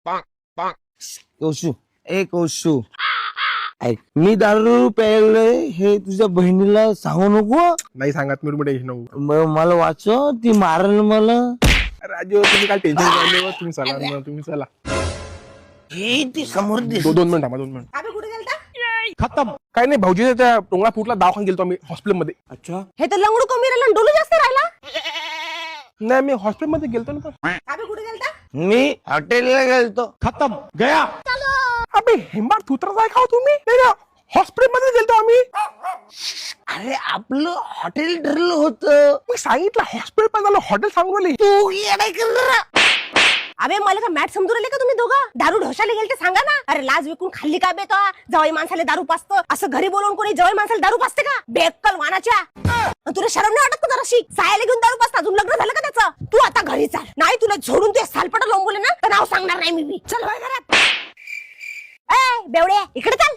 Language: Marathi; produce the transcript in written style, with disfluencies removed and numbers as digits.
कौशू कौशू ऐक, मी दारू प्यायलोय हे तुझ्या बहिणीला सांगू नको. नाही सांगत मी टेन्शन नको. मला वाचव, ती मारल मला. राजू तुम्ही काय टेन्शन घेऊ नका. तुम्ही चला तुम्ही चला. हे ती समोर दिस. 2 मिनिट थांबा 2 मिनिट. अबे कुठे गेलता? खतम. काय नाही भाऊजी त्या टोंगळा फुटला दवाखान्यात गेलतो आम्ही हॉस्पिटलमध्ये. अच्छा, हे तर लंगडू कमी राहिला डोलू जास्त राहिला. नाही मी हॉस्पिटलमध्ये गेलतो ना. अबे कुठे गेलता? मी हॉटेलला गेलतो. खतम गया. अबे हेंबार थुत्राच आहे का तुम्ही? हॉस्पिटलमध्ये गेलतो आम्ही. अरे आपलं हॉटेल ठरलं होतं. मी सांगितलं हॉस्पिटल पण झालं हॉटेल सांगू राहिले. तू येडाय कर. अबे मला का मॅट समजू राहिले का तुम्ही दोघं? दारू ढोशाला गेलते सांगा ना. अरे लाज विकून खाल्ली का बे तो? जवळ माणसाला दारू पाचतं असं घरी बोलवून कोणी जवळ माणसाला दारू पाचते का? बेक्कल वानाच्या. तुला शरम नाही वाटत का जराशी? सायाला घेऊन दारू पाचता. अजून लग्न झालं का त्याचं? तू आता घरी चाल. नाही तुला झोडून ते सालपट लोंबवले ना तर नाव सांगणार नाही मी. चल बाय घरात. ए बेवडे इकडे चाल.